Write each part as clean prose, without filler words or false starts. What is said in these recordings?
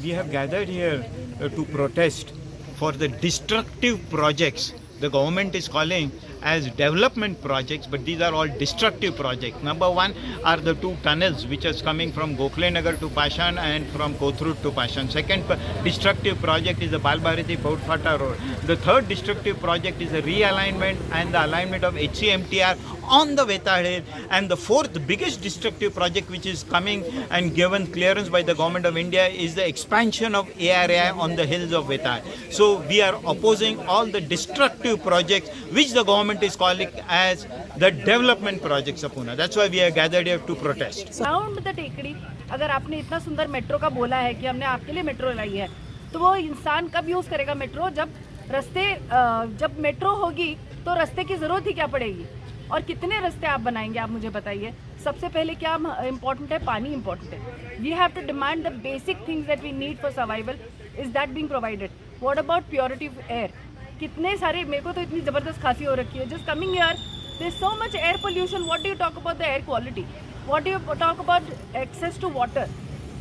we have gathered here to protest for the destructive projects the government is calling as development projects, but these are all destructive projects. Number one are the two tunnels which is coming from Gokhale Nagar to Pashan and from Kothurud to Pashan. Second destructive project is the Balbharati Pautfata road. The third destructive project is the realignment and the alignment of HCMTR on the Vetal Hill. And the fourth biggest destructive project which is coming and given clearance by the government of India is the expansion of ARI on the hills of Vetal. So we are opposing all the destructive projects which the government is calling as the development projects of Pune. That's why we are gathered here to protest. Sound the टेकड़ी, अगर आपने इतना सुंदर metro का बोला है कि हमने आपके लिए मेट्रो लाई है, तो वो इंसान कब यूज करेगा मेट्रो? जब मेट्रो होगी तो रास्ते की जरूरत ही क्या पड़ेगी? और कितने रास्ते आप बनाएंगे, आप मुझे बताइए. सबसे पहले क्या इम्पोर्टेंट है? पानी इम्पोर्टेंट है. We have to demand the basic things that we need for survival. Is that being provided? What about purity of air? कितने सारे, मेरे को तो इतनी ज़बरदस्त खांसी हो रखी है. Just coming here there is so much air pollution. What do you talk about the air quality? What do you talk about access to water?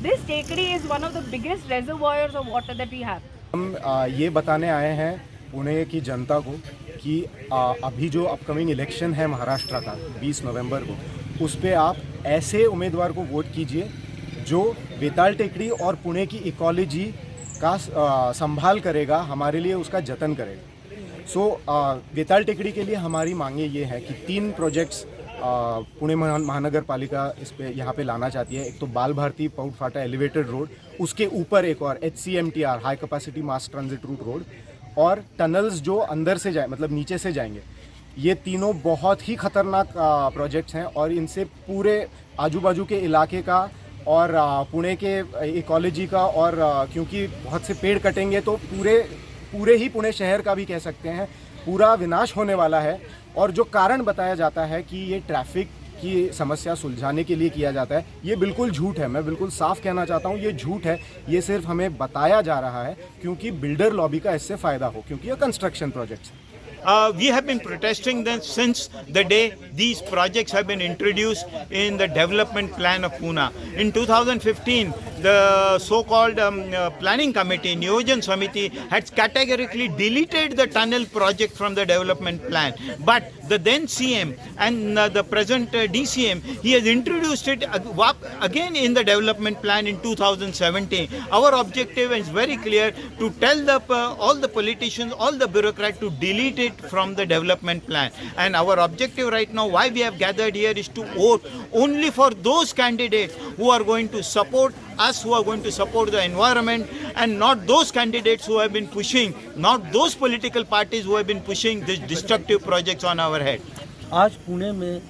This tekdi is one of the biggest reservoirs of water that we have. हम ये बताने आए हैं पुणे की जनता को कि अभी जो अपकमिंग इलेक्शन है महाराष्ट्र का 20 नवंबर को, उस पर आप ऐसे उम्मीदवार को वोट कीजिए जो वेताल टेकड़ी और पुणे की इकोलॉजी का संभाल करेगा, हमारे लिए उसका जतन करेगा. वेताल टेकड़ी के लिए हमारी मांगे ये है कि 3 प्रोजेक्ट्स पुणे महानगर पालिका इस पे यहाँ पे लाना चाहती है. एक तो बाल भारती पाउटफाटा एलिवेटेड रोड, उसके ऊपर एक और HCMTR हाई कैपेसिटी मास ट्रांजिट रूट रोड, और टनल्स जो अंदर से जाए, मतलब नीचे से जाएंगे. ये तीनों बहुत ही खतरनाक प्रोजेक्ट्स हैं और इनसे पूरे आजू बाजू के इलाके का और पुणे के इकोलॉजी का, और क्योंकि बहुत से पेड़ कटेंगे तो पूरे ही पुणे शहर का भी कह सकते हैं पूरा विनाश होने वाला है. और जो कारण बताया जाता है कि ये ट्रैफिक की समस्या सुलझाने के लिए किया जाता है, ये बिल्कुल झूठ है. मैं बिल्कुल साफ कहना चाहता हूँ, ये झूठ है. ये सिर्फ हमें बताया जा रहा है क्योंकि बिल्डर लॉबी का इससे फ़ायदा हो, क्योंकि ये कंस्ट्रक्शन प्रोजेक्ट्स हैं. We have been protesting them since the day these projects have been introduced in the development plan of Pune. In 2015, the so-called planning committee, Niyojan Samiti, had categorically deleted the tunnel project from the development plan. But the then CM and the present DCM, he has introduced it again in the development plan in 2017. Our objective is very clear, to tell all the politicians, all the bureaucrats to delete it from the development plan. And our objective right now, why we have gathered here, is to vote only for those candidates who are going to support us, who are going to support the environment, and not those candidates who have been pushing, not those political parties who have been pushing these destructive projects on our head. आज पुणे में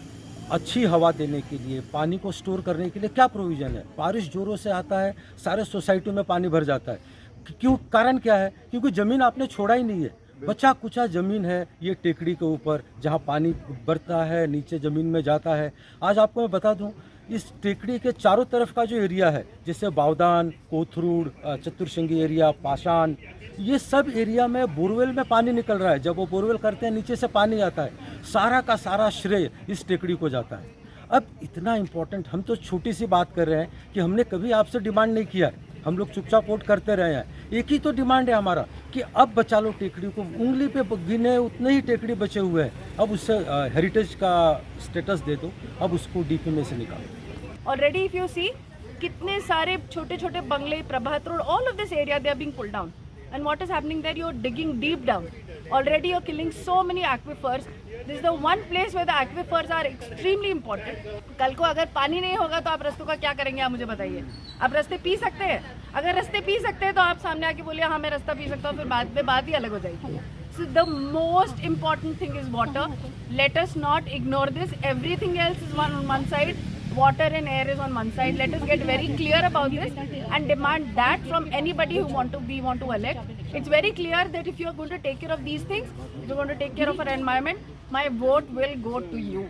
अच्छी हवा देने के लिए, पानी को store करने के लिए क्या प्रोविज़न है? बारिश जोरों से आता है, सारे सोसाइटियों में पानी भर जाता है. क्यों? कारण क्या है? क्योंकि ज़मीन आपने छोड़ा ही नहीं है. बचा कुचा ज़मीन है ये टेकड़ी के ऊपर, जहाँ पानी बरता है, नीचे ज़मीन में जाता है. आज आपको मैं बता दूं, इस टेकड़ी के चारों तरफ का जो एरिया है, जैसे बावदान, कोथरूड, चतुर्शृंगी एरिया, पाषाण, ये सब एरिया में बोरवेल में पानी निकल रहा है. जब वो बोरवेल करते हैं, नीचे से पानी आता है. सारा का सारा श्रेय इस टेकड़ी को जाता है. अब इतना इम्पोर्टेंट, हम तो छोटी सी बात कर रहे हैं कि हमने कभी आपसे डिमांड नहीं किया है. हम लोग चुपचाप वोट करते रहे हैं. एक ही तो डिमांड है हमारा कि अब बचा लो टेकड़ी को. उंगली पे गिने उतने ही टेकड़ी बचे हुए हैं. अब उससे हेरिटेज का स्टेटस दे दो, अब उसको डीपी में से निकालो. ऑलरेडी इफ यू सी, कितने सारे छोटे छोटे बंगले, Prabhat road, all of this area they are being pulled down. And what is happening there? You're digging deep down. Already you're killing so many aquifers. This is the one place where the aquifers are extremely important. कल को अगर पानी नहीं होगा तो आप रास्तों का क्या करेंगे, आप मुझे बताइए. आप रास्ते पी सकते हैं? अगर रास्ते पी सकते हैं तो आप सामने आके बोलिए हाँ मैं रास्ता पी सकता हूँ, फिर बाद में बात ही अलग हो जाएगी. So the most important thing is water. Let us not ignore this. Everything else is on one side. Water and air is on one side. Let us get very clear about this and demand that from anybody who we want to elect. It's very clear that if you are going to take care of these things, if you're going to take care of our environment, my vote will go to you.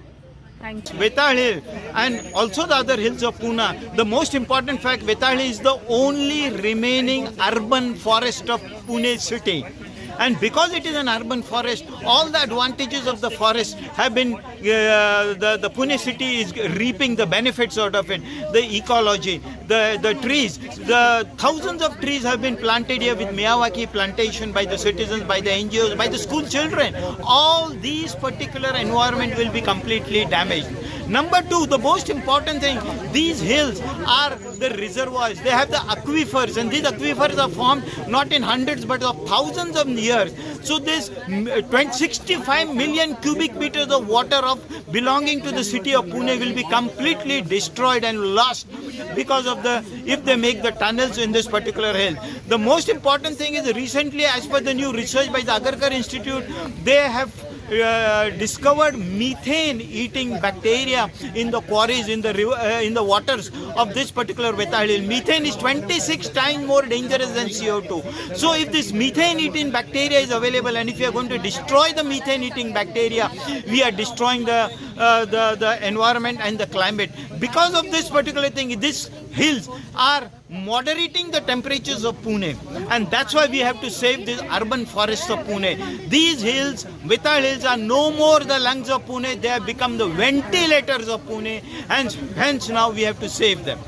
Thank you. Vetal Hill and also the other hills of Pune. The most important fact, Vetal Hill is the only remaining urban forest of Pune city. And because it is an urban forest, all the advantages of the forest have been, the Pune city is reaping the benefits out of it. The ecology, the trees. The thousands of trees have been planted here with Miyawaki plantation by the citizens, by the NGOs, by the school children. All these particular environment will be completely damaged. Number two, the most important thing, these hills are the reservoirs. They have the aquifers, and these aquifers are formed not in hundreds but of thousands of years. So this 65 million cubic meters of water belonging to the city of Pune will be completely destroyed and lost because of if they make the tunnels in this particular hill. The most important thing is recently, as per the new research by the Agarkar Institute, they have discovered methane-eating bacteria in the quarries, in the river, in the waters of this particular Vetal hill. Methane is 26 times more dangerous than CO2. So if this methane-eating bacteria is available, and if we are going to destroy the methane-eating bacteria, we are destroying the environment and the climate. Because of this particular thing, these hills are moderating the temperatures of Pune, and that's why we have to save these urban forests of Pune. These hills, Vetal hills, are no more the lungs of Pune. They have become the ventilators of Pune, and hence now we have to save them.